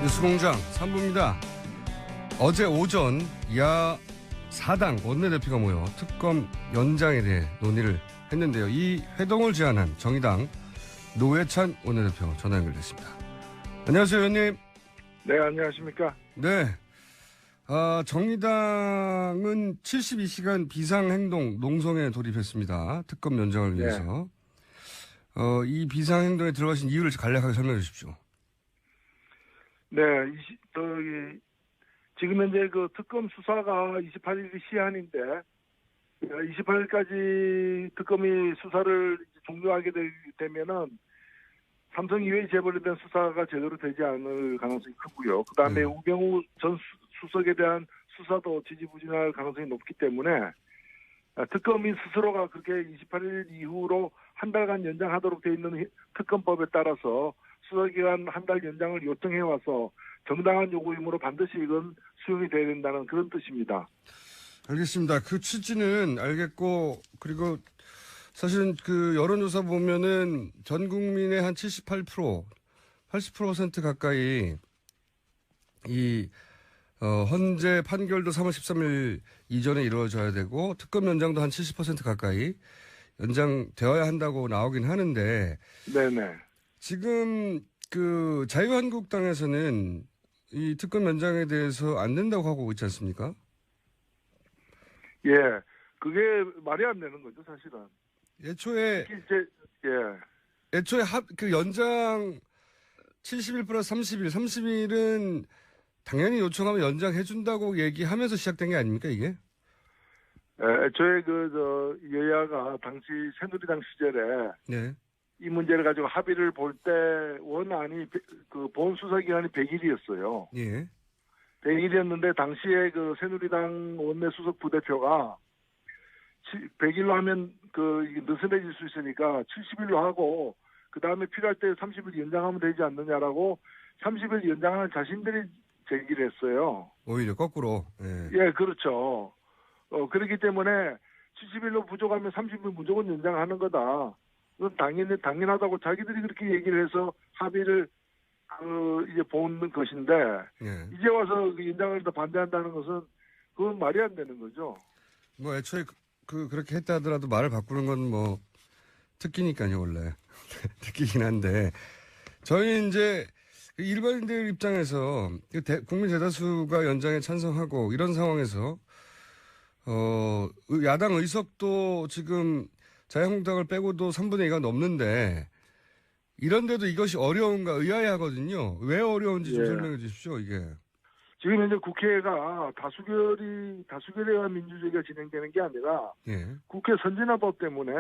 뉴스공장 3부입니다. 어제 오전 야 4당 원내대표가 모여 특검 연장에 대해 논의를 했는데요. 이 회동을 제안한 정의당 노회찬 원내대표 전화 연결됐습니다. 안녕하세요, 의원님. 네, 안녕하십니까. 네. 정의당은 72시간 비상행동 농성에 돌입했습니다. 특검 연장을 위해서. 이 비상행동에 들어가신 이유를 간략하게 설명해 주십시오. 네, 지금 현재 그 특검 수사가 28일이 시한인데, 28일까지 특검이 수사를 종료하게 되면은 삼성 이외에 재벌에 대한 수사가 제대로 되지 않을 가능성이 크고요. 그 다음에 우병우 전 수석에 대한 수사도 지지부진할 가능성이 높기 때문에 특검인 스스로가 그렇게 28일 이후로 한 달간 연장하도록 되어 있는 특검법에 따라서 수사기간 한 달 연장을 요청해와서 정당한 요구이므로 반드시 이건 수용이 돼야 된다는 그런 뜻입니다. 알겠습니다. 그 취지는 알겠고, 그리고 사실은 그 여론조사 보면은 전 국민의 한 78%, 80% 가까이 헌재 판결도 3월 13일 이전에 이루어져야 되고 특검 연장도 한 70% 가까이 연장되어야 한다고 나오긴 하는데. 네네. 지금 그 자유한국당에서는 이 특검 연장에 대해서 안 된다고 하고 있지 않습니까? 예, 그게 말이 안 되는 거죠, 사실은. 애초에 그 연장 71 플러스 30일, 30일은 당연히 요청하면 연장해준다고 얘기하면서 시작된 게 아닙니까, 이게? 애초에 여야가 당시 새누리당 시절에 네. 이 문제를 가지고 합의를 볼 때 원안이 본 수사 기간이 100일이었어요. 예. 100일이었는데 당시에 그 새누리당 원내 수석 부대표가 100일로 하면 이게 느슨해질 수 있으니까 70일로 하고 그 다음에 필요할 때 30일 연장하면 되지 않느냐라고 30일 연장하는 자신들이 제기를 했어요. 오히려 거꾸로. 예. 예, 그렇죠. 그렇기 때문에 70일로 부족하면 30일 무조건 연장하는 거다. 그건 당연하다고 자기들이 그렇게 얘기를 해서 합의를 이제 보는 것인데, 예. 이제 와서 그 연장을 더 반대한다는 것은 그건 말이 안 되는 거죠. 뭐 애초에 그렇게 했다 하더라도 말을 바꾸는 건 뭐 특기니까요, 원래. 특기긴 한데. 저희 이제 일반인들 입장에서 국민 대다수가 연장에 찬성하고 이런 상황에서 야당 의석도 지금 자유한국당을 빼고도 3분의 2가 넘는데 이런데도 이것이 어려운가 의아해하거든요. 왜 어려운지 좀 설명해 주십시오. 이게. 지금 현재 국회가 다수결에 의한 민주주의가 진행되는 게 아니라 국회 선진화법 때문에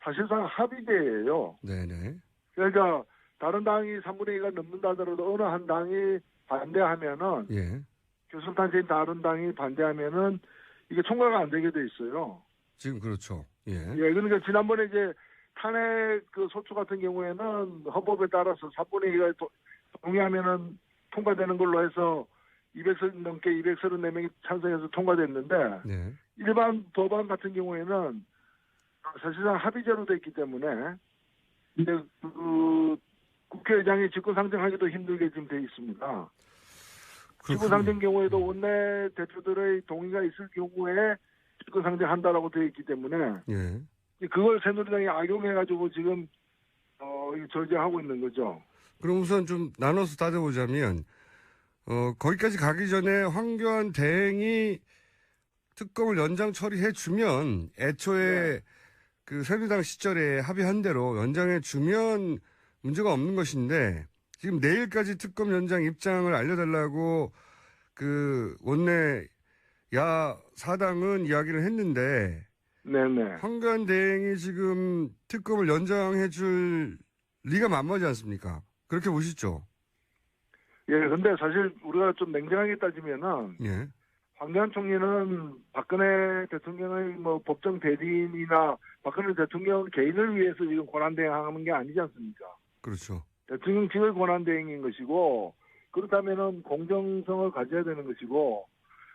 사실상 합의제예요. 네네. 그러니까 다른 당이 3분의 2가 넘는다 하더라도 어느 한 당이 반대하면은 교섭단체인 다른 당이 반대하면은 이게 통과가 안 되게 돼 있어요. 지금 그렇죠. 그러니까 지난번에 이제 탄핵 소추 같은 경우에는 헌법에 따라서 3분의 2가 동의하면은 통과되는 걸로 해서 200석 넘게 234명이 찬성해서 통과됐는데 일반 법안 같은 경우에는 사실상 합의제로 돼 있기 때문에 이제 국회의장이 직권상정하기도 힘들게 지금 돼 있습니다. 직권상정 경우에도 원내 대표들의 동의가 있을 경우에 직권상정한다라고 되어 있기 때문에 그걸 새누리당이 악용해가지고 지금 저지하고 있는 거죠. 그럼 우선 좀 나눠서 따져보자면 거기까지 가기 전에 황교안 대행이 특검을 연장 처리해주면 애초에 그 새누리당 시절에 합의한 대로 연장해주면 문제가 없는 것인데 지금 내일까지 특검 연장 입장을 알려달라고 그 원내 야 4당은 이야기를 했는데 황교안 대행이 지금 특검을 연장해줄 리가 만무하지 않습니까? 그렇게 보시죠? 근데 사실 우리가 좀 냉정하게 따지면은 황교안 총리는 박근혜 대통령의 법정 대리인이나 박근혜 대통령 개인을 위해서 지금 권한대행하는 게 아니지 않습니까? 그렇죠. 대통령직의 권한대행인 것이고 그렇다면은 공정성을 가져야 되는 것이고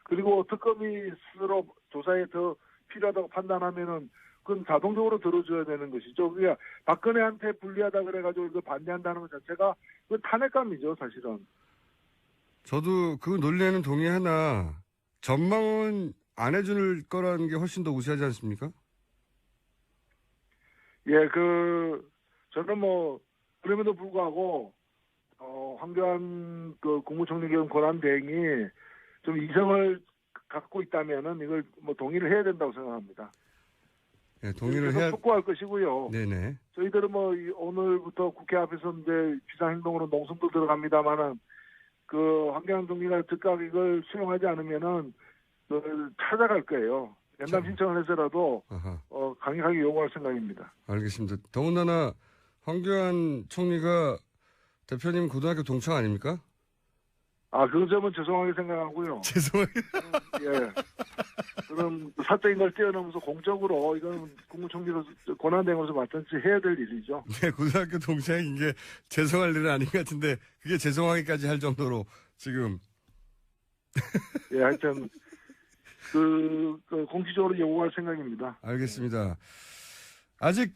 그리고 특검이 스스로 조사에 더 필요하다고 판단하면은 그건 자동적으로 들어줘야 되는 것이죠. 그러니까 박근혜한테 불리하다 그래가지고 이거 반대한다는 것 자체가 그 탄핵감이죠, 사실은. 저도 그 논리에는 동의하나 전망은 안 해줄 거라는 게 훨씬 더 우세하지 않습니까? 예, 저는 그럼에도 불구하고, 황교안 국무총리 겸 권한대행이 좀 이성을 갖고 있다면은 이걸 동의를 해야 된다고 생각합니다. 네, 동의를 해야. 촉구할 것이고요. 네네. 저희들은 오늘부터 국회 앞에서 이제 비상행동으로 농성도 들어갑니다만은 황교안 총리가 즉각 이걸 수용하지 않으면은 찾아갈 거예요. 면담 신청을 해서라도 강력하게 요구할 생각입니다. 알겠습니다. 더군다나 황교안 총리가 대표님 고등학교 동창 아닙니까? 그 점은 죄송하게 생각하고요. 죄송해요. 예. 그럼 사적인 걸 뛰어넘어서 공적으로 이건 국무총리로 권한대행으로서 맡든지 해야 될 일이죠. 네, 고등학교 동창인 게 죄송할 일은 아닌 것 같은데 그게 죄송하기까지 할 정도로 지금. 예, 하여튼 공식적으로 요구할 생각입니다. 알겠습니다. 아직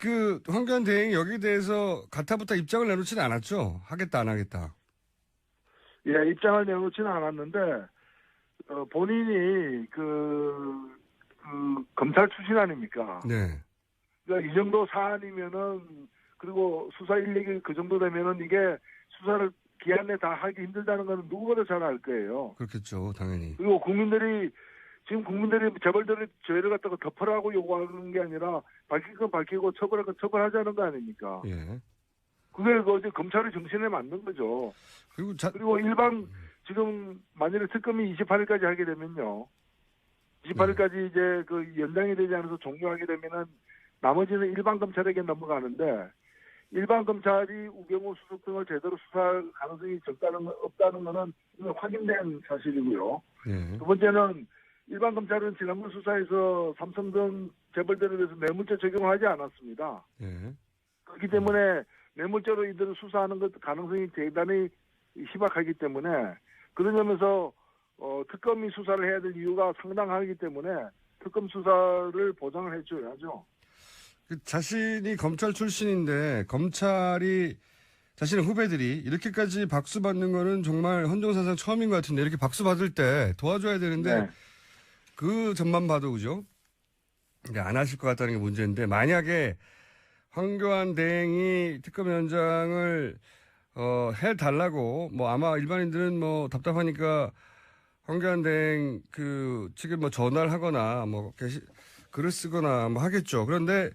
황교안 대행이 여기에 대해서 가타부타 입장을 내놓지는 않았죠? 하겠다, 안 하겠다. 예, 입장을 내놓지는 않았는데, 본인이 검찰 출신 아닙니까? 네. 그러니까 이 정도 사안이면은, 그리고 수사 인력이 그 정도 되면은 이게 수사를 기한 내에 다 하기 힘들다는 거는 누구보다 잘 알 거예요. 그렇겠죠, 당연히. 그리고 국민들이 재벌들이 죄를 갖다가 덮으라고 요구하는 게 아니라 밝힐 건 밝히고 처벌할 건 처벌하자는 거 아닙니까? 예. 그게 이제 검찰의 정신에 맞는 거죠. 그리고 지금 만일에 특검이 28일까지 하게 되면요. 28일까지 이제 연장이 되지 않아서 종료하게 되면은 나머지는 일반 검찰에게 넘어가는데 일반 검찰이 우병우 수석 등을 제대로 수사할 가능성이 없다는 거는 확인된 사실이고요. 예. 두 번째는 일반 검찰은 지난번 수사에서 삼성등 재벌들에 대해서 뇌물죄 적용을 하지 않았습니다. 예. 그렇기 때문에 뇌물죄로 이들을 수사하는 것 가능성이 대단히 희박하기 때문에 그런 점에서 특검이 수사를 해야 될 이유가 상당하기 때문에 특검 수사를 보장을 해줘야죠. 자신이 검찰 출신인데 검찰이 자신의 후배들이 이렇게까지 박수 받는 거는 정말 헌정사상 처음인 것 같은데 이렇게 박수 받을 때 도와줘야 되는데 네. 그 점만 봐도 그죠? 안 하실 것 같다는 게 문제인데 만약에 황교안 대행이 특검위원장을 해달라고 아마 일반인들은 답답하니까 황교안 대행 측에 전화를 하거나 글을 쓰거나 하겠죠. 그런데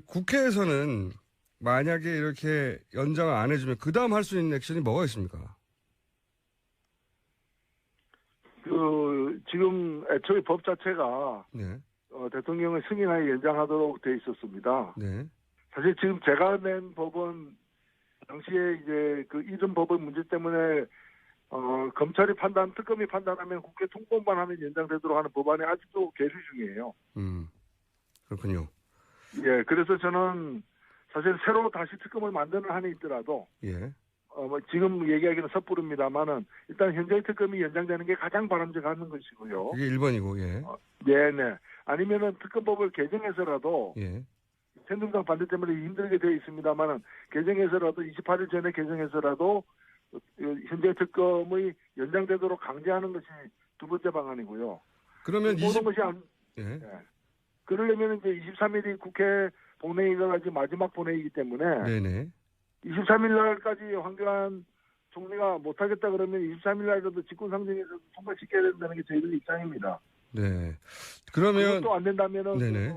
국회에서는 만약에 이렇게 연장을 안 해주면 그 다음 할 수 있는 액션이 뭐가 있습니까? 지금 애초에 법 자체가 네. 대통령의 승인하에 연장하도록 돼 있었습니다. 네. 사실 지금 제가 낸 법은 당시에 이제 이전 법의 문제 때문에 검찰이 특검이 판단하면 국회 통과만 하면 연장되도록 하는 법안이 아직도 계류 중이에요. 그렇군요. 예, 그래서 저는 사실 새로 다시 특검을 만드는 한이 있더라도 예. 지금 얘기하기는 섣부릅니다만은 일단 현재 특검이 연장되는 게 가장 바람직한 것이고요. 이게 1번이고, 예. 네네. 아니면은 특검법을 개정해서라도 예. 새누리당 반대 때문에 힘들게 되어 있습니다만은 개정해서라도 28일 전에 개정해서라도 현재 특검의 연장되도록 강제하는 것이 두 번째 방안이고요. 그러면 모든 것이 예. 네. 그러려면 이제 23일이 국회 본회의가 아직 마지막 본회의이기 때문에 네네. 23일 날까지 황교안 총리가 못하겠다 그러면 23일 날도 직권상정에서 통과시켜야 된다는 게 저희들 입장입니다. 네. 그러면 그것도 안 된다면은 네네.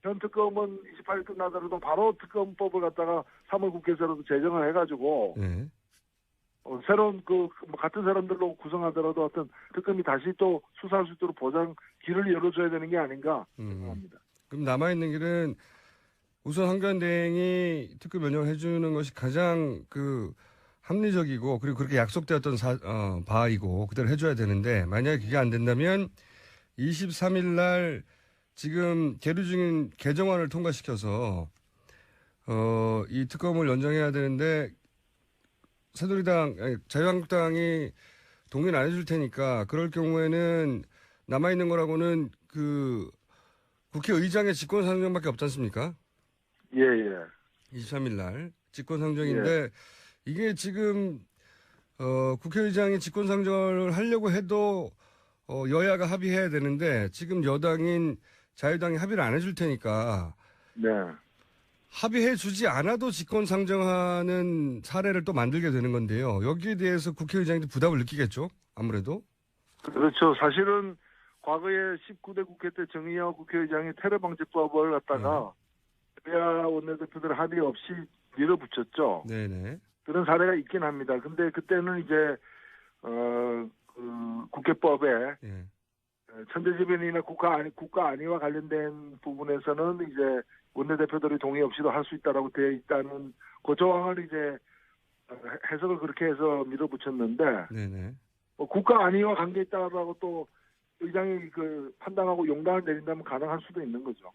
현 특검은 28일 끝나더라도 바로 특검법을 갖다가 3월 국회에서라도 제정을 해가지고 네. 새로운 같은 사람들로 구성하더라도 어떤 특검이 다시 또 수사할 수 있도록 길을 열어줘야 되는 게 아닌가 생각합니다. 그럼 남아있는 길은 우선 황교안 대행이 특검 연장을 해주는 것이 가장 합리적이고 그리고 그렇게 약속되었던 바이고 그대로 해줘야 되는데 만약에 그게 안 된다면 23일 날 지금 계류 중인 개정안을 통과시켜서 이 특검을 연장해야 되는데 자유한국당이 동의를 안 해줄 테니까 그럴 경우에는 남아있는 거라고는 국회의장의 직권상정밖에 없지 않습니까? 예. 23일 날 직권상정인데 이게 지금 국회의장이 직권상정을 하려고 해도 여야가 합의해야 되는데 지금 여당인 자유당이 합의를 안 해줄 테니까 네. 합의해 주지 않아도 직권상정하는 사례를 또 만들게 되는 건데요. 여기에 대해서 국회의장이 부담을 느끼겠죠? 아무래도. 그렇죠. 사실은 과거에 19대 국회 때 정의화 국회의장이 테러방지법을 갖다가 여야 원내대표들 합의 없이 밀어붙였죠. 네네. 그런 사례가 있긴 합니다. 근데 그때는 이제 국회법에 예. 천재지변이나 국가 안위와 관련된 부분에서는 이제 원내대표들의 동의 없이도 할 수 있다라고 되어 있다는 그 조항을 이제 해석을 그렇게 해서 밀어붙였는데 네네. 국가 안위와 관계 있다라고 또 의장이 판단하고 용단을 내린다면 가능할 수도 있는 거죠.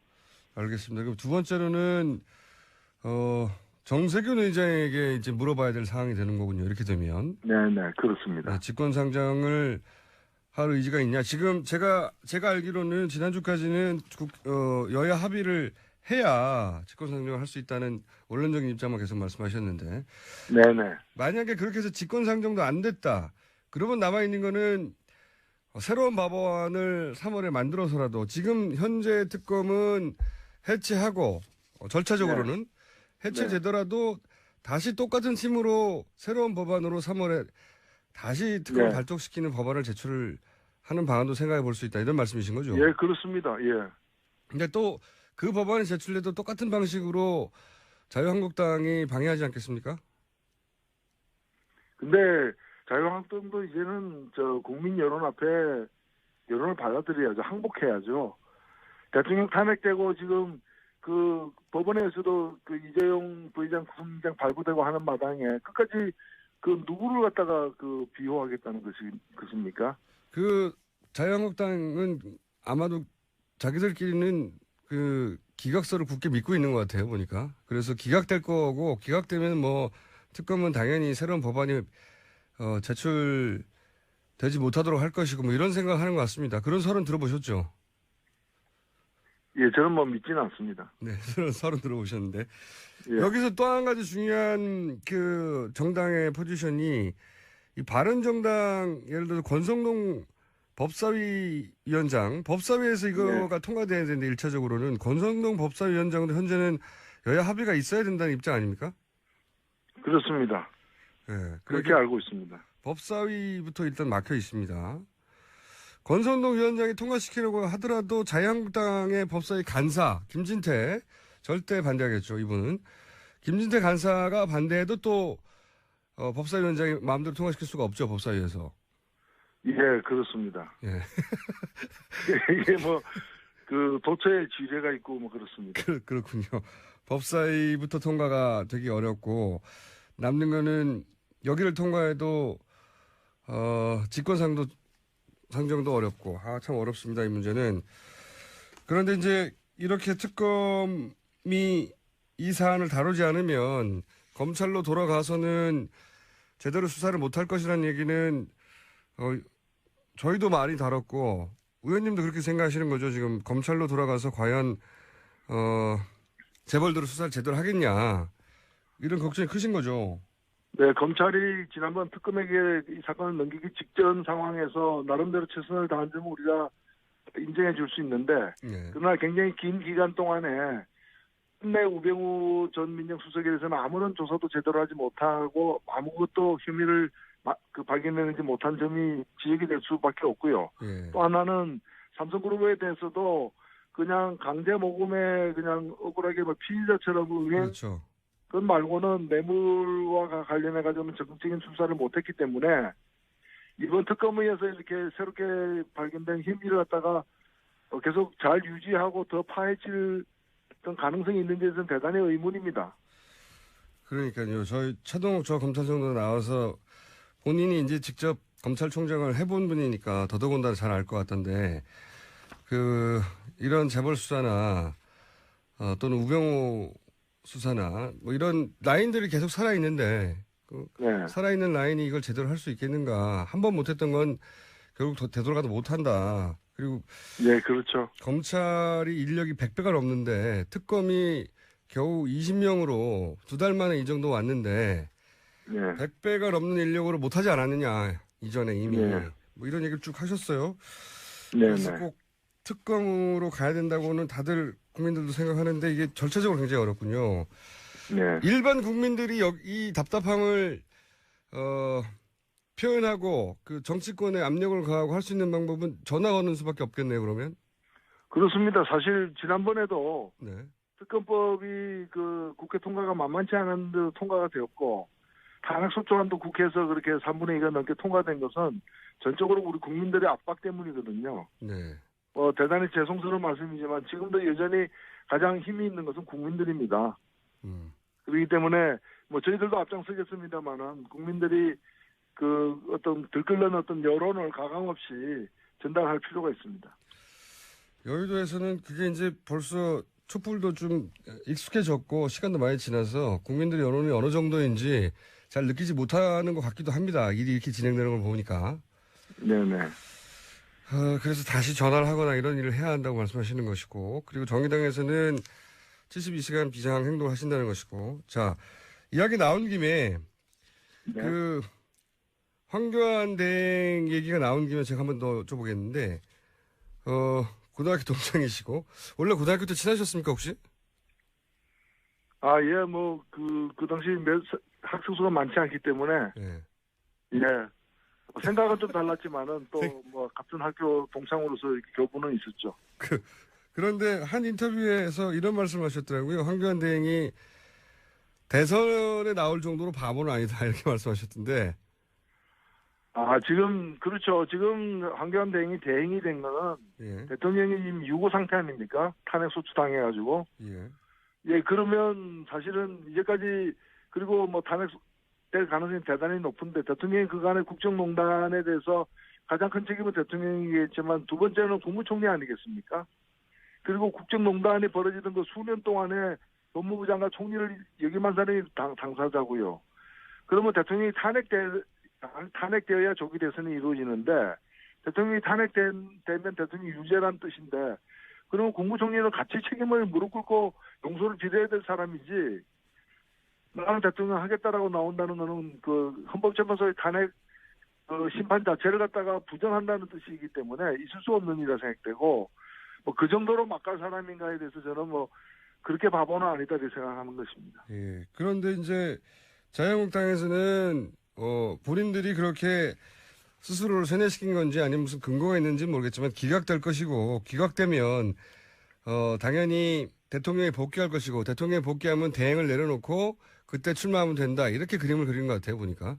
알겠습니다. 그럼 두 번째로는 정세균 의장에게 이제 물어봐야 될 상황이 되는 거군요. 이렇게 되면. 네네 그렇습니다. 네, 직권상정을 할 의지가 있냐? 지금 제가 알기로는 지난주까지는 여야 합의를 해야 직권상정을 할 수 있다는 원론적인 입장만 계속 말씀하셨는데. 네네. 만약에 그렇게 해서 직권상정도 안 됐다. 그러면 남아있는 거는 새로운 법안을 3월에 만들어서라도 지금 현재 특검은 해체하고 절차적으로는 해체되더라도 다시 똑같은 팀으로 새로운 법안으로 3월에 다시 특검을 발족시키는 법안을 제출을 하는 방안도 생각해 볼 수 있다. 이런 말씀이신 거죠? 예, 그렇습니다. 예. 근데 또 그 법안이 제출돼도 똑같은 방식으로 자유한국당이 방해하지 않겠습니까? 근데 자유한국당도 이제는 국민 여론 앞에 여론을 받아들여야죠. 항복해야죠. 대통령 탄핵되고 지금 그 법원에서도 그 이재용 부회장 구속영장 발부되고 하는 마당에 끝까지 그 누구를 갖다가 비호하겠다는 것입니까? 그 자유한국당은 아마도 자기들끼리는 그 기각서를 굳게 믿고 있는 것 같아요, 보니까. 그래서 기각될 거고, 기각되면 뭐 특검은 당연히 새로운 법안이 제출되지 못하도록 할 것이고 뭐 이런 생각을 하는 것 같습니다. 그런 설은 들어보셨죠? 예, 저는 뭐 믿지는 않습니다. 네, 그런 설은 들어보셨는데. 예. 여기서 또 한 가지 중요한 그 정당의 포지션이 이 바른정당, 예를 들어서 권성동 법사위원장, 법사위에서 이거가 통과돼야 되는데 1차적으로는 권성동 법사위원장도 현재는 여야 합의가 있어야 된다는 입장 아닙니까? 그렇습니다. 네, 그렇게 알고 있습니다. 법사위부터 일단 막혀 있습니다. 권성동 위원장이 통과시키려고 하더라도 자유한국당의 법사위 간사 김진태 절대 반대하겠죠. 이분은 김진태 간사가 반대해도 또 법사위원장이 마음대로 통과시킬 수가 없죠. 법사위에서. 예, 그렇습니다. 예. 이게 도처에 지뢰가 있고 그렇습니다. 그렇군요. 법사위부터 통과가 되기 어렵고 남는 거는 여기를 통과해도 직권상정도 어렵고 참 어렵습니다. 이 문제는. 그런데 이제 이렇게 특검이 이 사안을 다루지 않으면 검찰로 돌아가서는 제대로 수사를 못할 것이라는 얘기는 저희도 많이 다뤘고 의원님도 그렇게 생각하시는 거죠. 지금 검찰로 돌아가서 과연 재벌들을 수사를 제대로 하겠냐 이런 걱정이 크신 거죠. 네, 검찰이 지난번 특검에게 이 사건을 넘기기 직전 상황에서 나름대로 최선을 다한 점을 우리가 인정해 줄 수 있는데 그러나 굉장히 긴 기간 동안에 끝내 우병우 전 민정수석에 대해서는 아무런 조사도 제대로 하지 못하고 아무것도 혐의를 발견해내지 못한 점이 지적이 될 수밖에 없고요. 또 하나는 삼성그룹에 대해서도 그냥 강제 모금에 그냥 억울하게 피의자처럼 응해 그렇죠. 그것 말고는 뇌물과 관련해 가지고는 적극적인 수사를 못했기 때문에 이번 특검에서 이렇게 새롭게 발견된 혐의를 갖다가 계속 잘 유지하고 더 파헤칠 어떤 가능성이 있는 데서는 대단히 의문입니다. 그러니까요. 저희 차동욱 검찰총장 나와서 본인이 이제 직접 검찰총장을 해본 분이니까 더더군다나 잘 알 것 같던데 이런 재벌 수사나 또는 우병우 수사나 뭐 이런 라인들이 계속 살아있는데 살아있는 라인이 이걸 제대로 할 수 있겠는가. 한 번 못했던 건 결국 되돌아가도 못한다. 그리고 네, 그렇죠. 검찰이 인력이 100배가 넘는데 특검이 겨우 20명으로 2달 만에 이 정도 왔는데 네. 100배가 넘는 인력으로 못하지 않았느냐. 이전에 이미. 네. 뭐 이런 얘기를 쭉 하셨어요. 네. 그래서 꼭 특검으로 가야 된다고는 다들 국민들도 생각하는데 이게 절차적으로 굉장히 어렵군요. 네. 일반 국민들이 이 답답함을 표현하고 그 정치권에 압력을 가하고 할 수 있는 방법은 전화 거는 수밖에 없겠네요. 그러면. 그렇습니다. 사실 지난번에도 네. 특검법이 그 국회 통과가 만만치 않은데 통과가 되었고 탄핵소추안도 국회에서 그렇게 3분의 2가 넘게 통과된 것은 전적으로 우리 국민들의 압박 때문이거든요. 네. 대단히 죄송스러운 말씀이지만 지금도 여전히 가장 힘이 있는 것은 국민들입니다. 그렇기 때문에 뭐 저희들도 앞장서겠습니다만은 국민들이 그 어떤 들끓는 어떤 여론을 가감 없이 전달할 필요가 있습니다. 여의도에서는 그게 이제 벌써 촛불도 좀 익숙해졌고 시간도 많이 지나서 국민들의 여론이 어느 정도인지 잘 느끼지 못하는 것 같기도 합니다. 일이 이렇게 진행되는 걸 보니까. 네네. 그래서 다시 전화를 하거나 이런 일을 해야 한다고 말씀하시는 것이고, 그리고 정의당에서는 72시간 비상 행동을 하신다는 것이고, 자, 이야기 나온 김에, 네. 황교안 대행 얘기가 나온 김에 제가 한번 더 여쭤보겠는데, 고등학교 동창이시고, 원래 고등학교 때 친하셨습니까, 혹시? 예, 뭐, 그 당시 학생 수가 많지 않기 때문에, 네. 예. 생각은 좀 달랐지만은 또 뭐 같은 학교 동창으로서 이렇게 교분은 있었죠. 그런데 한 인터뷰에서 이런 말씀을 하셨더라고요. 황교안 대행이 대선에 나올 정도로 바보는 아니다 이렇게 말씀하셨던데. 지금 그렇죠. 지금 황교안 대행이 대행이 된 거는 예. 대통령이 지금 유고 상태 아닙니까? 탄핵 소추 당해가지고. 예, 그러면 사실은 이제까지 그리고 뭐 탄핵 될 가능성이 대단히 높은데 대통령이 그간의 국정농단에 대해서 가장 큰 책임은 대통령이겠지만 두 번째는 국무총리 아니겠습니까? 그리고 국정농단이 벌어지던 그 수년 동안에 법무부 장관 총리를 역임한 사람이 당사자고요. 그러면 대통령이 탄핵되어야 조기 대선이 이루어지는데 대통령이 탄핵되면 대통령이 유죄란 뜻인데 그러면 국무총리는 같이 책임을 무릎 꿇고 용서를 빌어야 될 사람이지 나는 대통령 하겠다라고 나온다는 거는 그 헌법재판소의 탄핵 심판 자체를 갖다가 부정한다는 뜻이기 때문에 있을 수 없는 일이라 생각되고 뭐 그 정도로 막갈 사람인가에 대해서 저는 뭐 그렇게 바보는 아니다 이렇게 생각하는 것입니다. 예. 그런데 이제 자유한국당에서는 본인들이 그렇게 스스로를 세뇌시킨 건지 아니면 무슨 근거가 있는지 모르겠지만 기각될 것이고 기각되면 당연히 대통령이 복귀할 것이고 대통령이 복귀하면 대행을 내려놓고 그때 출마하면 된다. 이렇게 그림을 그리는 것 같아요, 보니까.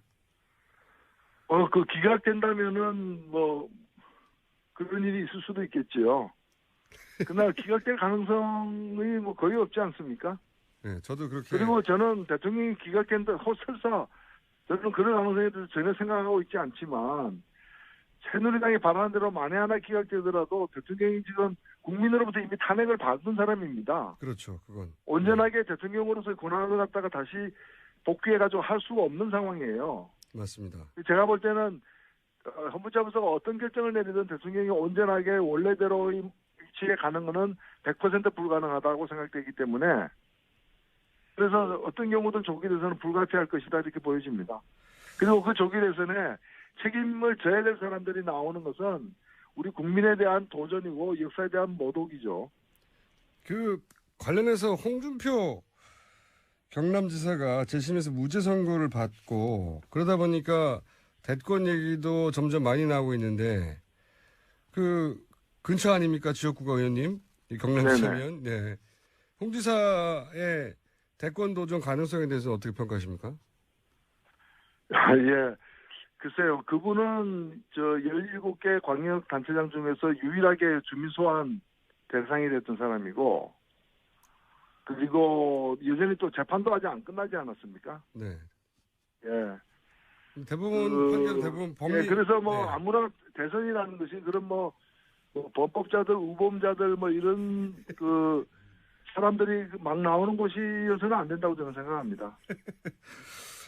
그 기각된다면은 뭐 그런 일이 있을 수도 있겠지요. 그러나 기각될 가능성이 뭐 거의 없지 않습니까? 네, 저도 그렇게. 그리고 저는 대통령이 기각된다, 설사 저는 그런 가능성에 대해서 전혀 생각하고 있지 않지만 새누리당이 바라는 대로 만에 하나 기각되더라도 대통령이 지금 국민으로부터 이미 탄핵을 받은 사람입니다. 그렇죠, 그건. 온전하게 대통령으로서의 권한을 갖다가 다시 복귀해가지고 할 수가 없는 상황이에요. 맞습니다. 제가 볼 때는 헌법재판소가 어떤 결정을 내리든 대통령이 온전하게 원래대로의 위치에 가는 것은 100% 불가능하다고 생각되기 때문에 그래서 어떤 경우든 조기 대선은 불가피할 것이다 이렇게 보여집니다. 그리고 그 조기 대선에 책임을 져야 될 사람들이 나오는 것은 우리 국민에 대한 도전이고 역사에 대한 모독이죠. 그 관련해서 홍준표 경남지사가 재심에서 무죄 선고를 받고 그러다 보니까 대권 얘기도 점점 많이 나오고 있는데 그 근처 아닙니까 지역구가 의원님 경남지사면 네. 홍 지사의 대권 도전 가능성에 대해서 어떻게 평가하십니까? 예. 글쎄요. 그분은 17개 광역단체장 중에서 유일하게 주민소환 대상이 됐던 사람이고 그리고 여전히 또 재판도 아직 안 끝나지 않았습니까? 네. 예. 대부분 판결 대부분 법리. 예, 그래서 뭐 네. 아무나 대선이라는 것이 그런 뭐 범법자들, 우범자들 뭐 이런 그 사람들이 막 나오는 곳이어서는 안 된다고 저는 생각합니다.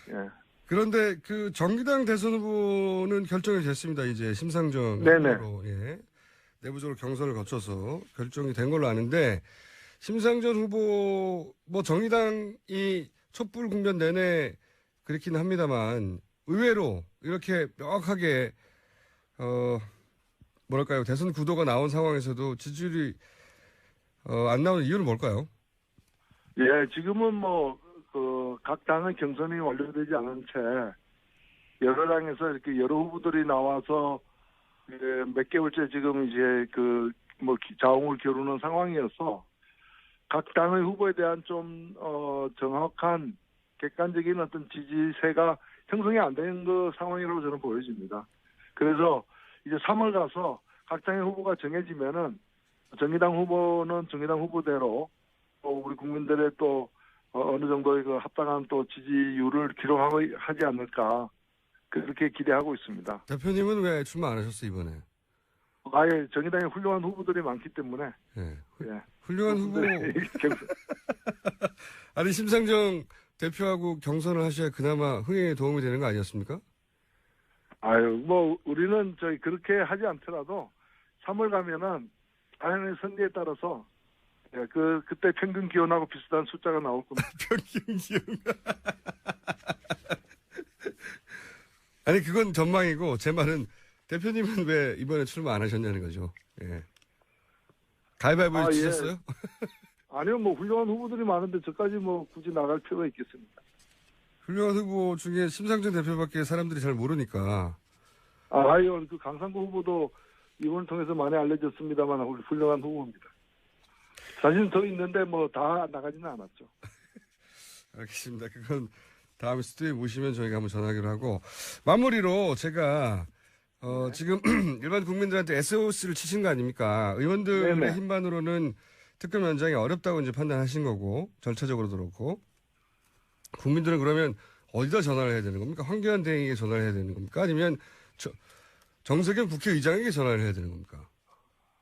예. 그런데 그 정의당 대선 후보는 결정이 됐습니다. 이제 심상정 네네. 후보로 예. 내부적으로 경선을 거쳐서 결정이 된 걸로 아는데 심상정 후보 뭐 정의당이 촛불 국면 내내 그렇긴 합니다만 의외로 이렇게 명확하게 뭐랄까요 대선 구도가 나온 상황에서도 지지율이 안 나오는 이유는 뭘까요? 예, 지금은 각 당의 경선이 완료되지 않은 채 여러 당에서 이렇게 여러 후보들이 나와서 몇 개월째 지금 이제 자웅을 겨루는 상황이어서 각 당의 후보에 대한 좀 정확한 객관적인 어떤 지지세가 형성이 안 되는 그 상황이라고 저는 보여집니다. 그래서 이제 3월 가서 각 당의 후보가 정해지면은 정의당 후보는 정의당 후보대로 또 우리 국민들의 또 어느 정도의 그 합당한 또 지지율을 기록하지 않을까 그렇게 기대하고 있습니다. 대표님은 왜 출마 안 하셨어요 이번에? 아예 정의당에 훌륭한 후보들이 많기 때문에. 네. 예. 훌륭한 후보. 아니 심상정 대표하고 경선을 하셔야 그나마 흥행에 도움이 되는 거 아니었습니까? 아유 우리는 그렇게 하지 않더라도 3월 가면은 자연의 선리에 따라서 그때 평균 기온하고 비슷한 숫자가 나올 겁니다. 평균 기온. 아니 그건 전망이고 제 말은 대표님은 왜 이번에 출마 안 하셨냐는 거죠. 예. 가위바위보 치셨어요? 예. 아니요, 훌륭한 후보들이 많은데 저까지 굳이 나갈 필요가 있겠습니까? 훌륭한 후보 중에 심상정 대표밖에 사람들이 잘 모르니까. 아유, 그 강상구 후보도 이번을 통해서 많이 알려졌습니다만 훌륭한 후보입니다. 사실은 더 있는데 다 나가지는 않았죠. 알겠습니다. 그건 다음 스튜디오에 모시면 저희가 한번 전화하기로 하고 마무리로 제가 네. 지금 일반 국민들한테 SOS를 치신 거 아닙니까? 의원들의 네네. 힘만으로는 특검 연장이 어렵다고 이제 판단하신 거고 절차적으로도 그렇고 국민들은 그러면 어디다 전화를 해야 되는 겁니까? 황교안 대행에게 전화를 해야 되는 겁니까? 아니면 정세균 국회의장에게 전화를 해야 되는 겁니까?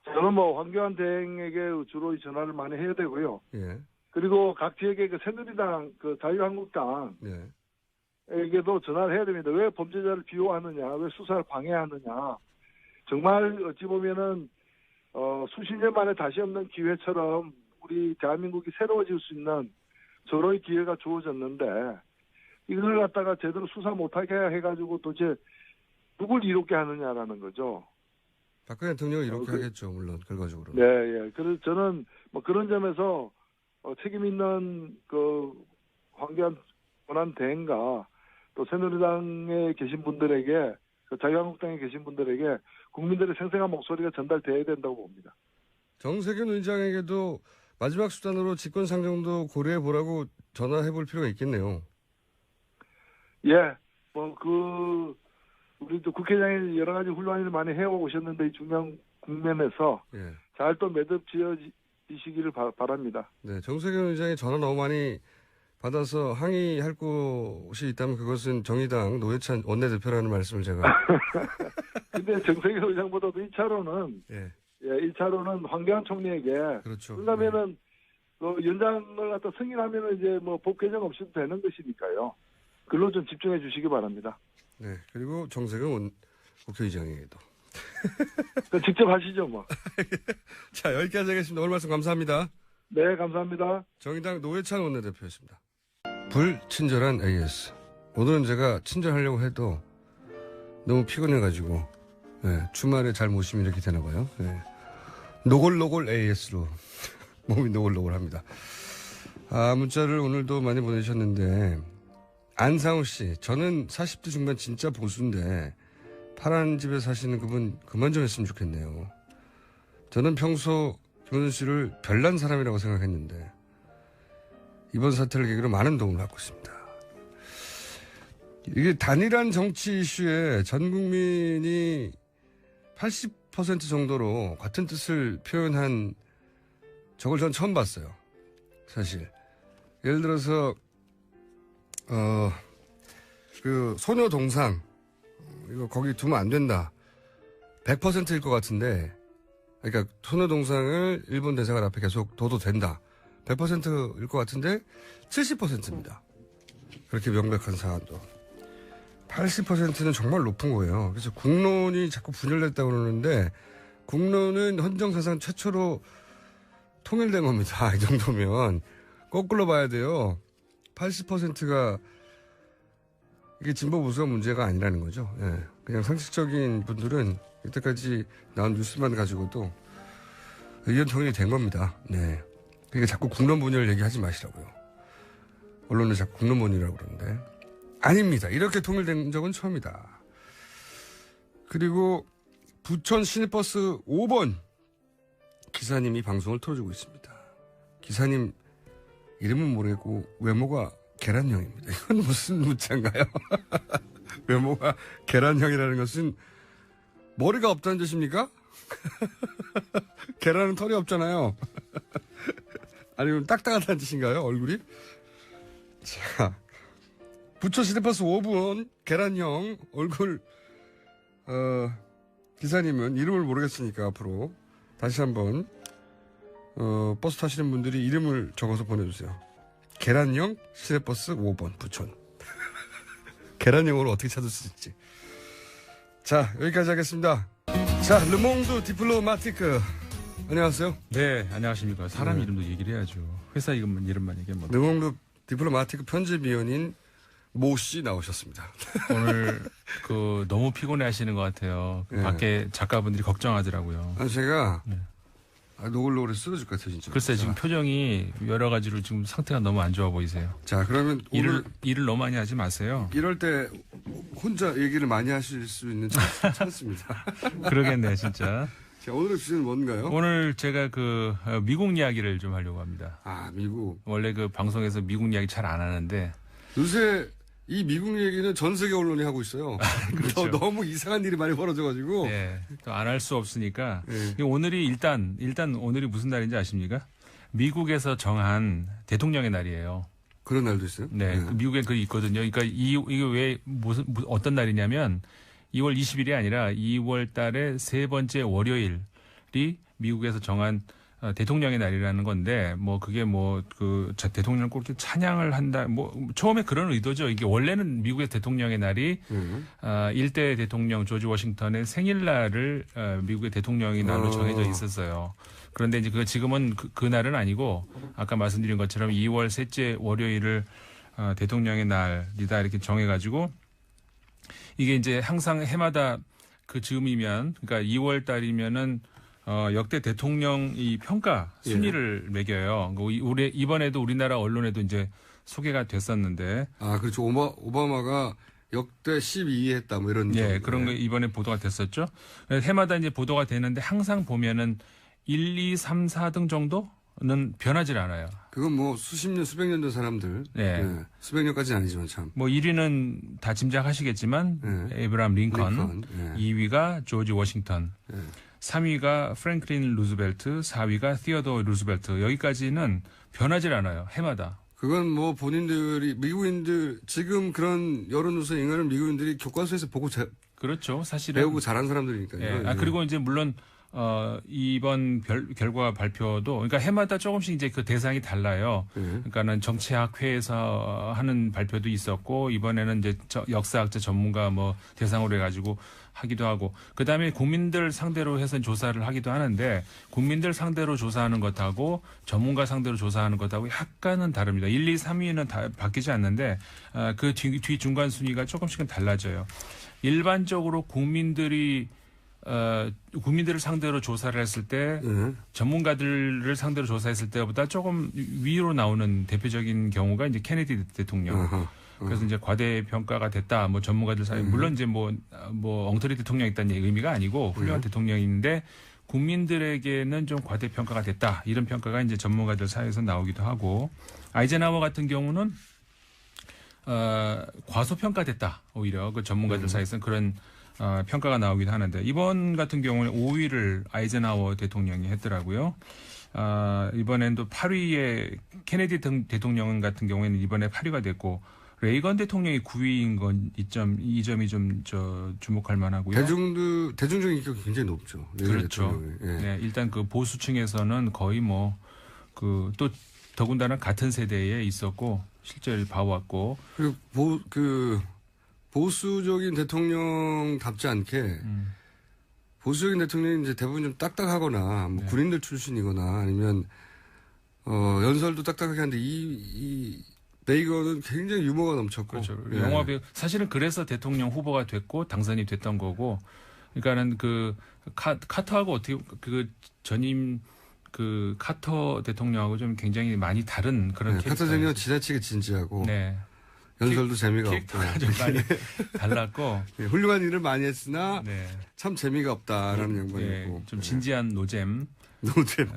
저는 황교안 대행에게 주로 전화를 많이 해야 되고요. 예. 그리고 각 지역의 새누리당, 자유한국당 네. 에게도 전화를 해야 됩니다. 왜 범죄자를 비호하느냐, 왜 수사를 방해하느냐. 정말 어찌 보면은 수십 년 만에 다시 없는 기회처럼 우리 대한민국이 새로워질 수 있는 저로의 기회가 주어졌는데 이걸 갖다가 제대로 수사 못하게 해가지고 도대체 누굴 이롭게 하느냐라는 거죠. 박근혜 대통령을 이렇게 하겠죠, 물론 결과적으로. 네, 예. 그래서 저는 그런 점에서 책임 있는 황교안 권한 대행과 또 새누리당에 계신 분들에게 자유한국당에 계신 분들에게 국민들의 생생한 목소리가 전달돼야 된다고 봅니다. 정세균 의장에게도 마지막 수단으로 직권상정도 고려해 보라고 전화해 볼 필요가 있겠네요. 예, 우리 또 국회의장이 여러 가지 훌륭한 일을 많이 해오셨는데 이 중요한 국면에서 예. 잘 또 매듭 지어지시기를 바랍니다. 네, 정세균 의장이 전화 너무 많이 받아서 항의할 곳이 있다면 그것은 정의당 노회찬 원내대표라는 말씀을 제가. 근데 정세균 의장보다도 1차로는 예. 1차로는 황교안 총리에게. 그렇죠. 그러면은 연장을 갖다 승인하면은 이제 법 개정 없이도 되는 것이니까요. 그걸로 좀 집중해 주시기 바랍니다. 네, 그리고 정세균 국회의장에게도. 직접 하시죠, 자, 여기까지 하겠습니다. 오늘 말씀 감사합니다. 네, 감사합니다. 정의당 노회찬 원내대표였습니다. 불친절한 AS. 오늘은 제가 친절하려고 해도 너무 피곤해가지고 주말에 잘 못 쉬면 이렇게 되나 봐요. 노골노골 AS로 몸이 노골노골합니다. 문자를 오늘도 많이 보내셨는데 안상우 씨, 저는 40대 중반 진짜 보수인데 파란 집에 사시는 그분 그만 좀 했으면 좋겠네요. 저는 평소 김원준 씨를 별난 사람이라고 생각했는데 이번 사태를 계기로 많은 도움을 받고 있습니다. 이게 단일한 정치 이슈에 전 국민이 80% 정도로 같은 뜻을 표현한 저걸 전 처음 봤어요. 사실. 예를 들어서 소녀 동상 이거 거기 두면 안 된다. 100%일 것 같은데 그러니까 소녀 동상을 일본 대사관 앞에 계속 둬도 된다. 100%일 것 같은데 70%입니다. 그렇게 명백한 사안도. 80%는 정말 높은 거예요. 그래서 국론이 자꾸 분열됐다고 그러는데 국론은 헌정사상 최초로 통일된 겁니다. 이 정도면 거꾸로 봐야 돼요. 80%가 이게 진보 보수가 문제가 아니라는 거죠. 예. 그냥 상식적인 분들은 이때까지 나온 뉴스만 가지고도 의견 통일이 된 겁니다. 네. 그러니까 자꾸 국론 분열을 얘기하지 마시라고요. 언론은 자꾸 국론 분열이라고 그러는데. 아닙니다. 이렇게 통일된 적은 처음이다. 그리고 부천 시내버스 5번 기사님이 방송을 틀어주고 있습니다. 기사님 이름은 모르겠고 외모가 계란형입니다. 이건 무슨 문자인가요? 외모가 계란형이라는 것은 머리가 없다는 뜻입니까? 계란은 털이 없잖아요. 아니면 딱딱하다는 뜻인가요? 얼굴이? 자, 부천 시내버스 5번 계란형 얼굴 기사님은 이름을 모르겠으니까 앞으로 다시 한번 버스 타시는 분들이 이름을 적어서 보내주세요. 계란형 시내버스 5번 부천. 계란형으로 어떻게 찾을 수 있지? 자, 여기까지 하겠습니다. 자, 르몽드 디플로마티크. 안녕하세요. 네, 안녕하십니까. 사람 네. 이름도 얘기를 해야죠. 회사 이름만 얘기하면 뭐. 르몽드 디플로마티크 편집위원인 모 씨 나오셨습니다. 오늘 너무 피곤해 하시는 것 같아요. 네. 밖에 작가분들이 걱정하더라고요. 아, 제가 네. 노골노골 쓰러질 것 같아요, 진짜. 글쎄, 지금 표정이 여러 가지로 지금 상태가 너무 안 좋아 보이세요. 자, 그러면 오늘 일을 너무 많이 하지 마세요. 이럴 때 혼자 얘기를 많이 하실 수 있는 찬스입니다. 그러겠네, 진짜. 자, 오늘의 주제는 뭔가요? 오늘 제가 미국 이야기를 좀 하려고 합니다. 아, 미국. 원래 방송에서 미국 이야기 잘 안 하는데. 요새 이 미국 얘기는 전 세계 언론이 하고 있어요. 그렇죠. 너무 이상한 일이 많이 벌어져가지고. 네, 또 안 할 수 없으니까. 네. 오늘이 일단 오늘이 무슨 날인지 아십니까? 미국에서 정한 대통령의 날이에요. 그런 날도 있어요? 네, 미국에 그게 있거든요. 그러니까 이게 왜 어떤 날이냐면 2월 20일이 아니라 2월 달의 세 번째 월요일이 미국에서 정한 대통령의 날이라는 건데, 그게 대통령을 꼭 찬양을 한다, 처음에 그런 의도죠. 이게 원래는 미국의 대통령의 날이, 일대 대통령 조지 워싱턴의 생일날을, 미국의 대통령의 날로 정해져 있었어요. 그런데 이제 지금은 그 날은 아니고, 아까 말씀드린 것처럼 2월 셋째 월요일을, 대통령의 날이다 이렇게 정해가지고, 이게 이제 항상 해마다 그 즈음이면, 그러니까 2월 달이면은, 역대 대통령 이 평가 순위를 매겨요. 이번에도 우리나라 언론에도 이제 소개가 됐었는데. 아, 그렇죠. 오바마가 역대 12위 했다, 이런. 예, 그런 거 이번에 보도가 됐었죠. 해마다 이제 보도가 되는데 항상 보면은 1, 2, 3, 4등 정도는 변하질 않아요. 그건 수십 년, 수백 년 전 사람들. 네. 네. 수백 년까지는 아니지만 참. 1위는 다 짐작하시겠지만, 에이브라함 링컨. 2위가 조지 워싱턴. 3위가 프랭클린 루즈벨트, 4위가 티어도 루즈벨트. 여기까지는 변하질 않아요. 해마다. 그건 미국인들, 지금 그런 여론조사 인간은 미국인들이 교과서에서 보고 그렇죠. 사실은. 배우고 잘한 사람들이니까요. 예. 그리고 이제 물론, 이번 결과 발표도, 그러니까 해마다 조금씩 이제 그 대상이 달라요. 그러니까는 정치학회에서 하는 발표도 있었고, 이번에는 이제 역사학자 전문가 대상으로 해가지고 하기도 하고, 그 다음에 국민들 상대로 해서 조사를 하기도 하는데, 국민들 상대로 조사하는 것하고 전문가 상대로 조사하는 것하고 약간은 다릅니다. 1, 2, 3위는 다 바뀌지 않는데, 그 뒤 중간 순위가 조금씩은 달라져요. 일반적으로 국민들을 상대로 조사를 했을 때, 전문가들을 상대로 조사했을 때보다 조금 위로 나오는 대표적인 경우가 이제 케네디 대통령. 그래서 이제 과대평가가 됐다. 전문가들 사이, 물론 이제 엉터리 대통령이 있다는 의미가 아니고 훌륭한 대통령인데 국민들에게는 좀 과대평가가 됐다. 이런 평가가 이제 전문가들 사이에서 나오기도 하고, 아이젠하워 같은 경우는, 과소평가됐다. 오히려 그 전문가들 사이에서는 그런 평가가 나오기도 하는데, 이번 같은 경우는 5위를 아이젠하워 대통령이 했더라고요. 이번엔 또 8위에 케네디 대통령 같은 경우에는 이번에 8위가 됐고, 레이건 대통령이 9위인 건 이 점이 좀 주목할 만하고요. 대중적인 인기가 굉장히 높죠. 그렇죠. 예. 네, 일단 그 보수층에서는 거의 또 더군다나 같은 세대에 있었고 실제를 봐왔고. 그리고 보수적인 대통령답지 않게 보수적인 대통령이 이제 대부분 좀 딱딱하거나 군인들 출신이거나 아니면 연설도 딱딱하게 하는데 이 근데 이거는 굉장히 유머가 넘쳤고. 그렇죠. 예. 영화 배우 사실은 그래서 대통령 후보가 됐고 당선이 됐던 거고. 그러니까는 그 카터하고 어떻게 그 전임 그 카터 대통령하고 좀 굉장히 많이 다른 그런 네, 카터 대통령 지나치게 진지하고. 네. 연설도 재미가 없고. 캐릭터가 좀 많이 달랐고. 네, 훌륭한 일을 많이 했으나 네. 참 재미가 없다라는 네, 양반이고. 좀 진지한 노잼.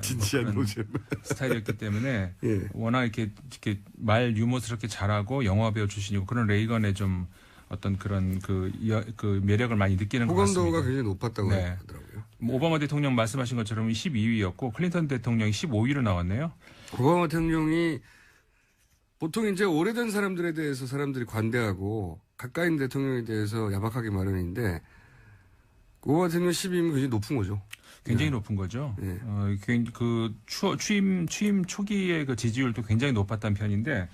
진지한 노잼. 스타일이었기 때문에 예. 워낙 이렇게 말 유머스럽게 잘하고 영화 배우 출신이고 그런 레이건의 좀 어떤 그런 그 매력을 많이 느끼는 것 같습니다. 호감도가 굉장히 높았다고 네. 하더라고요. 오바마 대통령 말씀하신 것처럼 12위였고 클린턴 대통령이 15위로 나왔네요. 오바마 대통령이 보통 이제 오래된 사람들에 대해서 사람들이 관대하고 가까이 있는 대통령에 대해서 야박하게 마련인데 오바마 대통령 12위면 굉장히 높은 거죠. 굉장히 높은 거죠. 네. 그 취임 초기의 그 지지율도 굉장히 높았던 편인데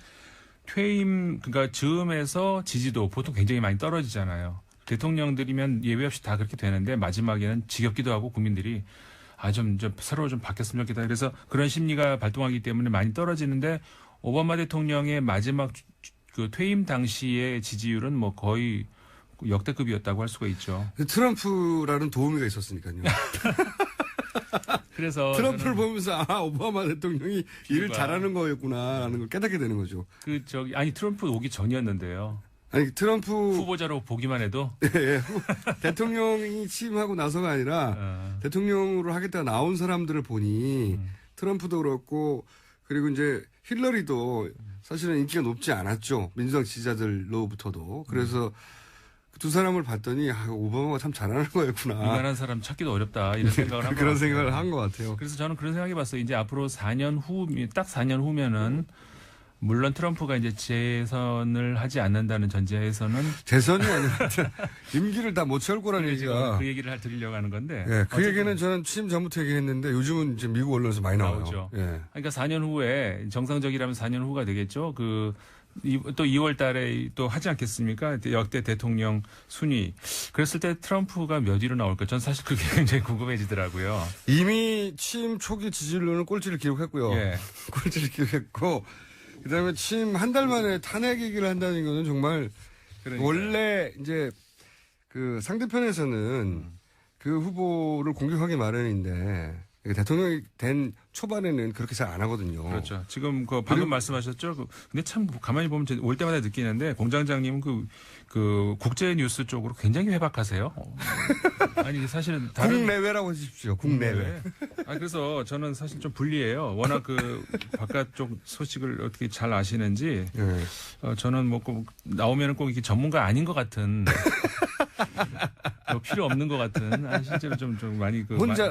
퇴임 그러니까 즈음에서 지지도 보통 굉장히 많이 떨어지잖아요. 대통령들이면 예외 없이 다 그렇게 되는데 마지막에는 지겹기도 하고 국민들이 좀 새로 좀 바뀌었으면 좋겠다. 그래서 그런 심리가 발동하기 때문에 많이 떨어지는데 오바마 대통령의 마지막 그 퇴임 당시의 지지율은 뭐 거의 역대급이었다고 할 수가 있죠. 트럼프라는 도우미가 있었으니까요. 그래서 트럼프를 보면서 오바마 대통령이 일을 잘하는 거였구나라는 걸 깨닫게 되는 거죠. 아니 트럼프 오기 전이었는데요. 아니 트럼프 후보자로 보기만 해도 예, 대통령이 취임하고 나서가 아니라 대통령으로 하겠다 나온 사람들을 보니 트럼프도 그렇고 그리고 이제 힐러리도 사실은 인기가 높지 않았죠. 민주당 지지자들로부터도. 그래서 두 사람을 봤더니 오바마가 참 잘하는 거였구나. 이만한 사람 찾기도 어렵다 이런 생각을 한 그런 생각을 한 것 같아요. 그래서 저는 그런 생각해봤어요. 이제 앞으로 4년 후, 딱 4년 후면은 물론 트럼프가 이제 재선을 하지 않는다는 전제에서는 재선이 아니라 임기를 다 못 채울 거라는 얘기가 그 얘기를 드리려고 하는 건데. 예, 그 얘기는 저는 취임 전부터 얘기했는데 요즘은 이제 미국 언론에서 많이 나오죠. 예. 그러니까 4년 후에 정상적이라면 4년 후가 되겠죠. 또 2월 달에 또 하지 않겠습니까? 역대 대통령 순위. 그랬을 때 트럼프가 몇 위로 나올까? 전 사실 그게 굉장히 궁금해지더라고요. 이미 취임 초기 지지율로는 꼴찌를 기록했고요. 예. 꼴찌를 기록했고, 그 다음에 취임 한 달 만에 탄핵 얘기를 한다는 거는 정말 그러니까요. 원래 이제 그 상대편에서는 그 후보를 공격하기 마련인데 대통령이 된 초반에는 그렇게 잘 안 하거든요. 그렇죠. 지금 방금 말씀하셨죠. 근데 참 가만히 보면 올 때마다 느끼는데 공장장님은 그 국제 뉴스 쪽으로 굉장히 회박하세요. 아니 사실은 국내외라고 하십시오. 국내외. 그래서 저는 사실 좀 불리해요. 워낙 그 바깥쪽 소식을 어떻게 잘 아시는지 저는 뭐 꼭 나오면은 꼭 이렇게 전문가 아닌 것 같은. 필요 없는 것 같은. 실제로 좀 많이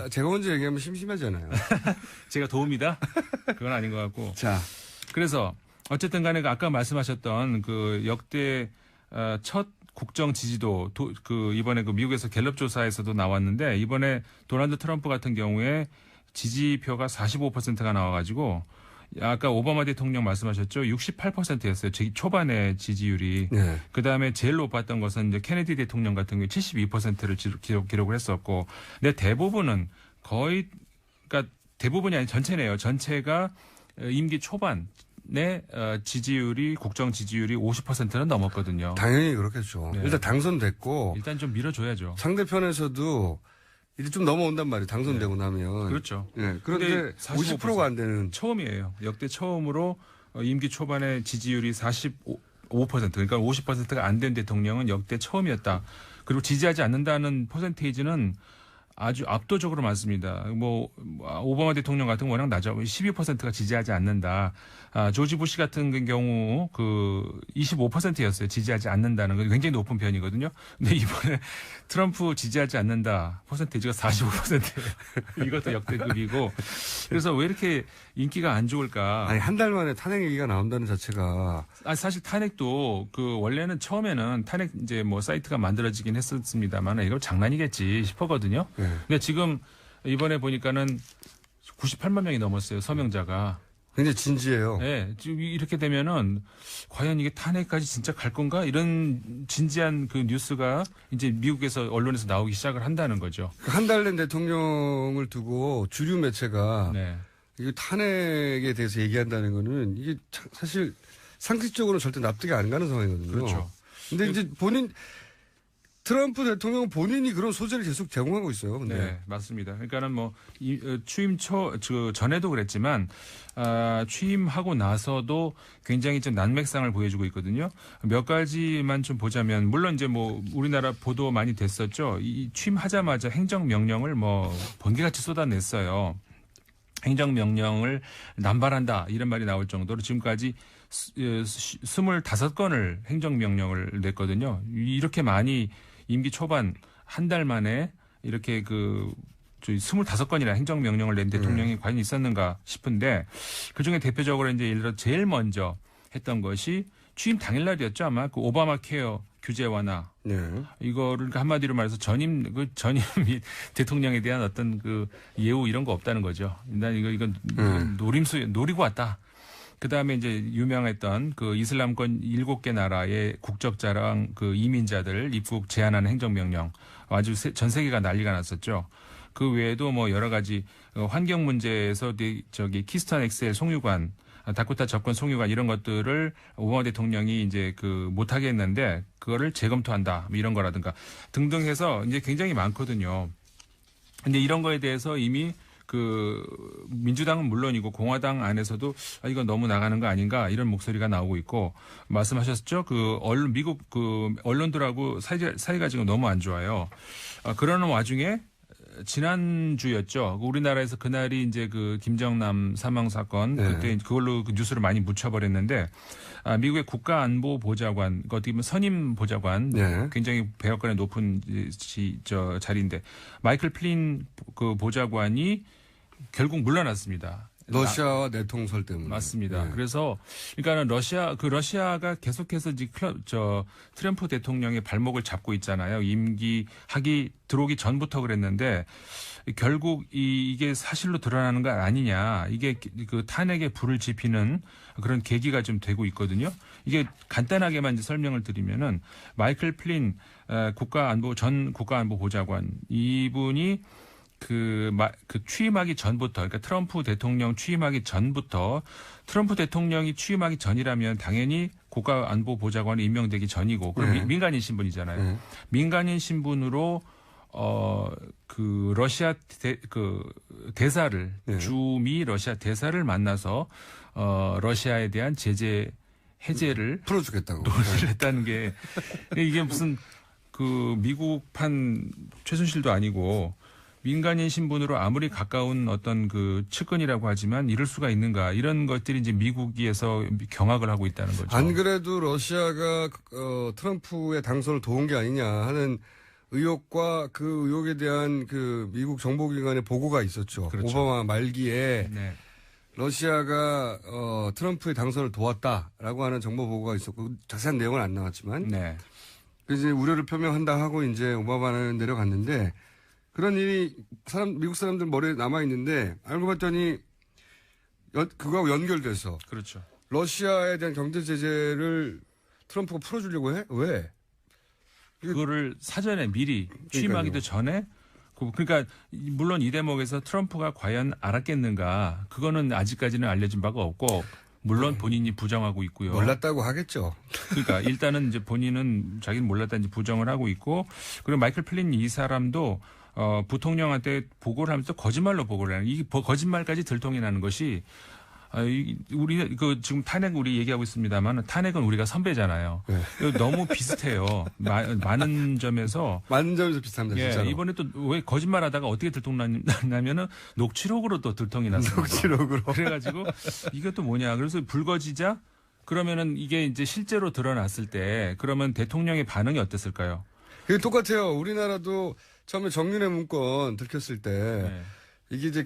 제가 혼자 얘기하면 심심하잖아요. 제가 도움이다? 그건 아닌 것 같고. 자. 그래서 어쨌든 간에 아까 말씀하셨던 그 역대 첫 국정 지지도 이번에 미국에서 갤럽 조사에서도 나왔는데 이번에 도널드 트럼프 같은 경우에 지지표가 45%가 나와가지고 아까 오바마 대통령 말씀하셨죠. 68%였어요. 초반에 지지율이. 네. 그다음에 제일 높았던 것은 이제 케네디 대통령 같은 경우에 72%를 기록을 했었고. 근데 대부분은 그러니까 대부분이 아니 전체네요. 전체가 임기 초반에 지지율이 국정 지지율이 50%는 넘었거든요. 당연히 그렇겠죠. 네. 일단 당선됐고. 일단 좀 밀어줘야죠. 상대편에서도 이제 좀 넘어온단 말이에요. 당선되고 네. 나면. 그렇죠. 네. 그런데 50%가 안 되는. 처음이에요. 역대 처음으로 임기 초반에 지지율이 45% 그러니까 50%가 안 된 대통령은 역대 처음이었다. 그리고 지지하지 않는다는 퍼센테이지는 아주 압도적으로 많습니다. 오바마 대통령 같은 건 워낙 낮아. 12%가 지지하지 않는다. 조지 부시 같은 경우 25%였어요. 지지하지 않는다는 건 굉장히 높은 편이거든요. 근데 이번에 트럼프 지지하지 않는다 퍼센테이지가 45%예요. 이것도 역대급이고. 그래서 왜 이렇게 인기가 안 좋을까? 아니 한 달 만에 탄핵 얘기가 나온다는 자체가. 사실 탄핵도 원래는 처음에는 탄핵 이제 사이트가 만들어지긴 했었습니다만 이거 장난이겠지 싶었거든요. 네. 근데 지금 이번에 보니까는 98만 명이 넘었어요. 서명자가. 굉장히 진지해요. 네. 지금 이렇게 되면은 과연 이게 탄핵까지 진짜 갈 건가? 이런 진지한 그 뉴스가 이제 미국에서 언론에서 나오기 시작을 한다는 거죠. 한 달 된 대통령을 두고 주류 매체가 네. 이게 탄핵에 대해서 얘기한다는 거는 이게 사실 상식적으로는 절대 납득이 안 가는 상황이거든요. 그렇죠. 근데 이제 트럼프 대통령 본인이 그런 소재를 계속 제공하고 있어요. 근데. 네, 맞습니다. 그러니까는 뭐 취임 전에도 그랬지만 취임하고 나서도 굉장히 좀 난맥상을 보여주고 있거든요. 몇 가지만 좀 보자면 물론 이제 뭐 우리나라 보도 많이 됐었죠. 이 취임하자마자 행정명령을 뭐 번개같이 쏟아냈어요. 행정명령을 남발한다 이런 말이 나올 정도로 지금까지 25건을 행정명령을 냈거든요. 이렇게 많이 임기 초반 한 달 만에 이렇게 25건이나 행정명령을 낸 대통령이 과연 있었는가 싶은데 그중에 대표적으로 이제 예를 들어 제일 먼저 했던 것이 취임 당일날이었죠. 아마 그 오바마 케어 규제 완화. 네. 이거를 한마디로 말해서 전임 및 대통령에 대한 어떤 그 예우 이런 거 없다는 거죠. 난 이건 노리고 왔다. 그 다음에 이제 유명했던 그 이슬람권 7개 나라의 국적자랑 그 이민자들 입국 제한하는 행정명령. 아주 전 세계가 난리가 났었죠. 그 외에도 뭐 여러 가지 환경 문제에서 저기 키스턴 엑셀 송유관, 다코타 접근 송유관 이런 것들을 오바마 대통령이 이제 못하게 했는데 그거를 재검토한다. 이런 거라든가 등등 해서 이제 굉장히 많거든요. 근데 이런 거에 대해서 이미 민주당은 물론이고 공화당 안에서도 이건 너무 나가는 거 아닌가 이런 목소리가 나오고 있고 말씀하셨죠. 미국 언론들하고 사이가 지금 너무 안 좋아요. 그러는 와중에 지난주였죠. 우리나라에서 그날이 이제 김정남 사망 사건 그때 그걸로 뉴스를 많이 묻혀버렸는데 미국의 국가안보보좌관 어떻게 보면 선임 보좌관 굉장히 배역관에 높은 자리인데 마이클 플린 보좌관이 결국 물러났습니다. 러시아와 내통설 때문에. 맞습니다. 네. 그래서 그러니까는 러시아가 계속해서 트럼프 대통령의 발목을 잡고 있잖아요. 들어오기 전부터 그랬는데 결국 이게 사실로 드러나는 거 아니냐. 이게 탄핵에 불을 지피는 그런 계기가 좀 되고 있거든요. 이게 간단하게만 이제 설명을 드리면은 마이클 플린 전 국가안보보좌관 이분이 취임하기 전부터, 그러니까 트럼프 대통령 취임하기 전부터, 트럼프 대통령이 취임하기 전이라면 당연히 국가안보보좌관이 임명되기 전이고, 그럼 민간인 신분이잖아요. 민간인 신분으로, 러시아 대사를, 주미 러시아 대사를 만나서, 러시아에 대한 제재 해제를 풀어주겠다고 논의를 했다는 게, 이게 무슨 미국판 최순실도 아니고, 민간인 신분으로 아무리 가까운 어떤 측근이라고 하지만 이럴 수가 있는가 이런 것들이 이제 미국에서 경악을 하고 있다는 거죠. 안 그래도 러시아가 트럼프의 당선을 도운 게 아니냐 하는 의혹과 그 의혹에 대한 미국 정보기관의 보고가 있었죠. 그렇죠. 오바마 말기에 네. 러시아가 트럼프의 당선을 도왔다라고 하는 정보 보고가 있었고 자세한 내용은 안 나왔지만 네. 이제 우려를 표명한다 하고 이제 오바마는 내려갔는데. 그런 일이 미국 사람들 머리에 남아있는데 알고 봤더니 그거하고 연결돼서 그렇죠. 러시아에 대한 경제 제재를 트럼프가 풀어주려고 해? 왜? 그거를 사전에 미리 취임하기도 전에 그러니까 물론 이 대목에서 트럼프가 과연 알았겠는가 그거는 아직까지는 알려진 바가 없고 물론 본인이 부정하고 있고요. 몰랐다고 하겠죠. 그러니까 일단은 이제 본인은 자기는 몰랐다는지 부정을 하고 있고 그리고 마이클 플린 이 사람도 부통령한테 보고를 하면서 거짓말로 보고를 하는 이 거짓말까지 들통이 나는 것이 우리 지금 탄핵 우리 얘기하고 있습니다만 탄핵은 우리가 선배잖아요. 네. 너무 비슷해요. 많은 점에서 비슷합니다. 예, 진짜로. 이번에 또 왜 거짓말하다가 어떻게 들통났냐면은 녹취록으로 또 들통이 났습니다. 녹취록으로. 그래가지고 이게 또 뭐냐. 그래서 불거지자 그러면은 이게 이제 실제로 드러났을 때 그러면 대통령의 반응이 어땠을까요? 그게 똑같아요. 우리나라도 처음에 정윤회 문건 들켰을 때 이게 이제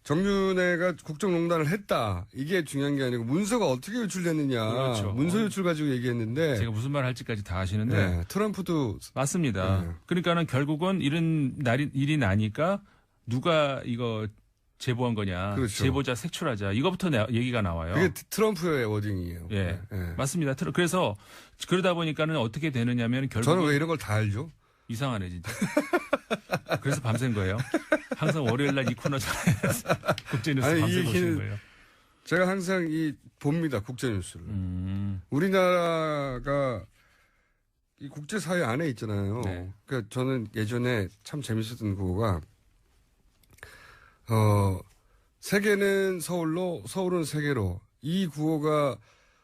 정윤회가 국정농단을 했다. 이게 중요한 게 아니고 문서가 어떻게 유출됐느냐. 그렇죠. 문서 유출 가지고 얘기했는데. 제가 무슨 말 할지까지 다 아시는데. 트럼프도. 맞습니다. 그러니까는 결국은 이런 일이 나니까 누가 이거 제보한 거냐. 그렇죠. 제보자 색출하자. 이거부터 얘기가 나와요. 그게 트럼프의 워딩이에요. 예. 맞습니다. 그래서 그러다 보니까는 어떻게 되느냐면 결국. 저는 왜 이런 걸 다 알죠? 이상하네, 진짜. 그래서 밤샌 거예요. 항상 월요일 날 이 코너 국제뉴스 밤새 보시는 거예요. 제가 항상 봅니다. 국제뉴스를. 우리나라가 이 국제사회 안에 있잖아요. 네. 그러니까 저는 예전에 참 재밌었던 구호가, 세계는 서울로, 서울은 세계로. 이 구호가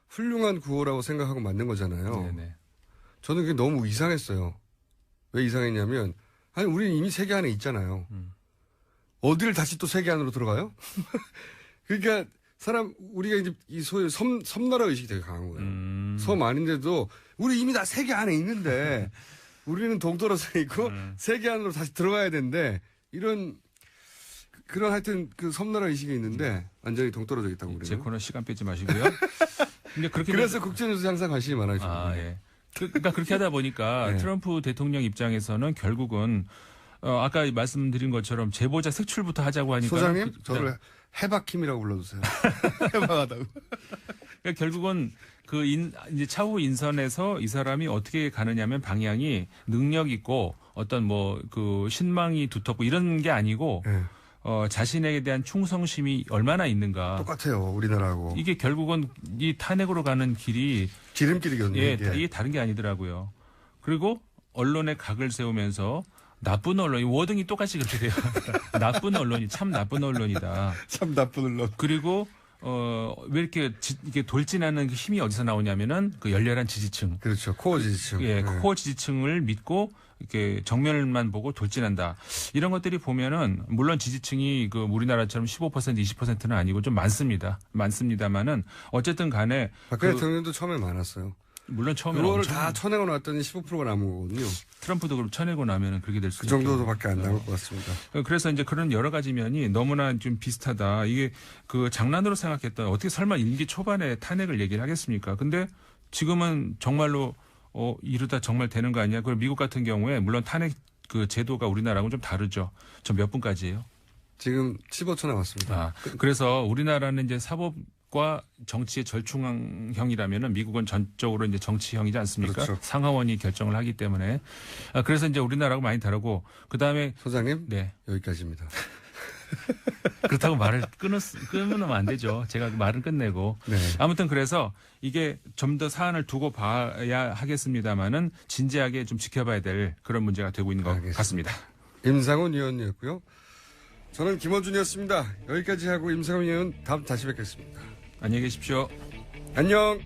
훌륭한 구호라고 생각하고 만든 거잖아요. 네네. 저는 그게 너무 이상했어요. 왜 이상했냐면, 아니, 우리는 이미 세계 안에 있잖아요. 어디를 다시 또 세계 안으로 들어가요? 그러니까, 우리가 이제 이 소위 섬나라 의식이 되게 강한 거예요. 섬 아닌데도, 우리 이미 다 세계 안에 있는데, 우리는 동떨어져 있고, 세계 안으로 다시 들어가야 되는데, 그런 하여튼 그 섬나라 의식이 있는데, 완전히 동떨어져 있다고 그래요. 제 코너 시간 빼지 마시고요. 근데 그렇게 그래서 국제뉴스 항상 관심이 많아요. 예. 그러니까 그렇게 하다 보니까 네. 트럼프 대통령 입장에서는 결국은 아까 말씀드린 것처럼 제보자 색출부터 하자고 하니까 소장님, 저를 해박킴이라고 불러주세요. 해박하다고. 그러니까 결국은 이제 차후 인선에서 이 사람이 어떻게 가느냐면 방향이 능력 있고 어떤 신망이 두텁고 이런 게 아니고 네. 자신에게 대한 충성심이 얼마나 있는가. 똑같아요, 우리나라하고. 이게 결국은 이 탄핵으로 가는 길이 지름길이거든요. 이게 다른 게 아니더라고요. 그리고 언론의 각을 세우면서 나쁜 언론이 워딩이 똑같이 그렇게 돼요. 나쁜 언론이 참 나쁜 언론이다. 참 나쁜 언론. 그리고 왜 이렇게 이게 돌진하는 힘이 어디서 나오냐면은 그 열렬한 지지층. 그렇죠. 코어 지지층. 예, 코어 지지층을 믿고 이렇게 정면만 보고 돌진한다. 이런 것들이 보면은 물론 지지층이 우리나라처럼 15% 20%는 아니고 좀 많습니다만은 어쨌든 간에 박근혜 대통령도 처음에 많았어요. 물론 처음에 그거를 다 쳐내고 나왔더니 15%가 남은 거거든요. 트럼프도 그럼 쳐내고 나면은 그렇게 될 수 그 있죠. 정도밖에 안 남을 것 같습니다. 그래서 이제 그런 여러 가지 면이 너무나 좀 비슷하다. 이게 장난으로 생각했던 어떻게 설마 임기 초반에 탄핵을 얘기를 하겠습니까? 근데 지금은 정말로 이러다 정말 되는 거 아니야? 그리고 미국 같은 경우에 물론 탄핵 제도가 우리나라하고는 좀 다르죠. 저 몇 분까지예요? 지금 15초 남았습니다. 그래서 우리나라는 이제 사법과 정치의 절충형이라면은 미국은 전적으로 이제 정치형이지 않습니까? 그렇죠. 상하원이 결정을 하기 때문에. 그래서 이제 우리나라하고 많이 다르고 그다음에 소장님, 네. 여기까지입니다. 그렇다고 말을 끊으면 안 되죠. 제가 말을 끝내고. 네. 아무튼 그래서 이게 좀 더 사안을 두고 봐야 하겠습니다만은 진지하게 좀 지켜봐야 될 그런 문제가 되고 있는 것 알겠습니다. 같습니다. 임상훈 의원이었고요. 저는 김어준이었습니다. 여기까지 하고 임상훈 의원 다음 다시 뵙겠습니다. 안녕히 계십시오. 안녕.